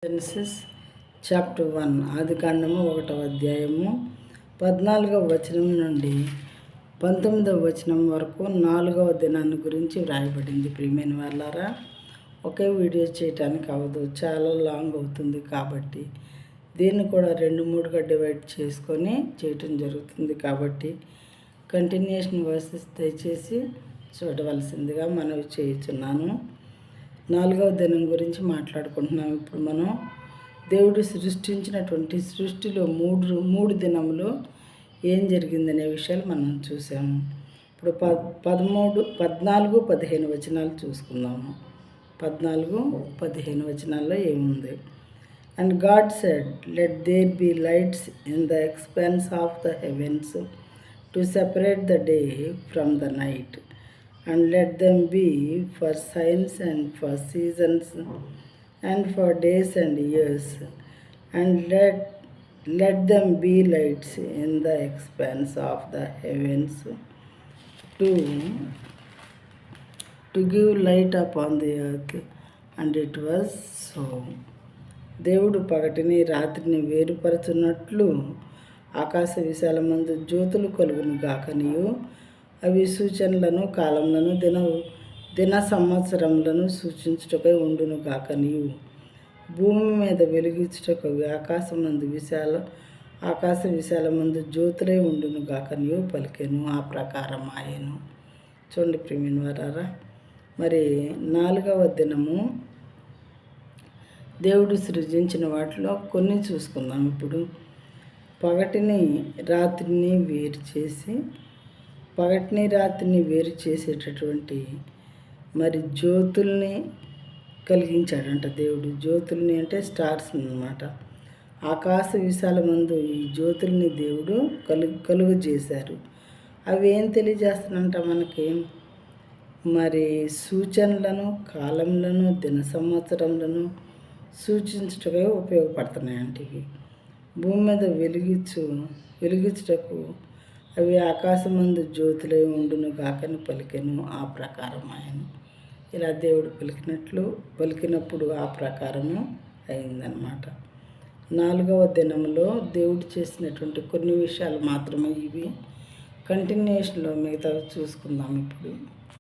Genesis chapter 1 ఆదికాండము 1వ అధ్యాయము 14వ వచనం నుండి 19వ వచనం వరకు 4వ దినాన్ని గురించి వ్రాయబడింది. ప్రియమైన వాళ్ళారా, ఒకే వీడియో చేయటానికి అవ్వదు, చాలా లాంగ్ అవుతుంది. కాబట్టి దీన్ని కూడా 2-3గా డివైడ్ చేసుకొని చేయటం జరుగుతుంది. కాబట్టి కంటిన్యూషన్ వర్సెస్ దయచేసి చూడవలసిందిగా మనవి చేయుచున్నాను. 4వ దినం గురించి మాట్లాడుకుంటున్నాం. ఇప్పుడు మనం దేవుడు సృష్టించినటువంటి సృష్టిలో మూడు దినములు ఏం జరిగిందనే విషయాలు మనం చూసాము. ఇప్పుడు 14-15 వచనాలు చూసుకుందాము. 14-15 వచనాల్లో ఏముంది? And God said, let there be lights in the expanse of the heavens to separate the day from the night, and let them be for signs and for seasons and for days and years, and let them be lights in the expanse of the heavens to give light upon the earth. And it was so. దేవుడు పగటిని రాత్రిని వేరుపరచున్నట్లు ఆకాశ విశాలమందు జ్యోతులు కలుగును గాకనియు, అవి సూచనలను కాలములను దిన సంవత్సరములను సూచించుటకై ఉండును గాకనియు, భూమి మీద వెలిగించుటకు ఆకాశ విశాలమందు జ్యోతులై ఉండును గాకనియు పలికెను. ఆ ప్రకారం ఆయను. చూడండి ప్రియమైన వారారా, మరి 4వ దినము దేవుడు సృజించిన వాటిలో కొన్ని చూసుకుందాం. ఇప్పుడు పగటిని రాత్రిని వేరు చేసేటటువంటి మరి జ్యోతుల్ని కలిగించాడంట దేవుడు. జ్యోతుల్ని అంటే స్టార్స్ అన్నమాట. ఆకాశ విశాలమందు ఈ జ్యోతుల్ని దేవుడు కలుగు చేశారు. అవి ఏం తెలియజేస్తానంట మనకి? మరి సూచనలను, కాలములను, దిన సంవత్సరములను సూచించుటకే ఉపయోగపడుతున్నాయంట. ఇవి భూమి మీద వెలిగించుటకు అవి ఆకాశమందు జ్యోతులై ఉండును గాకని పలికెను. ఆ ప్రకారం ఆయన. ఇలా దేవుడు పలికినప్పుడు ఆ ప్రకారము అయిందనమాట. 4వ దినంలో దేవుడు చేసినటువంటి కొన్ని విషయాలు మాత్రమే ఇవి. కంటిన్యూషన్లో మిగతా చూసుకుందాం ఇప్పుడు.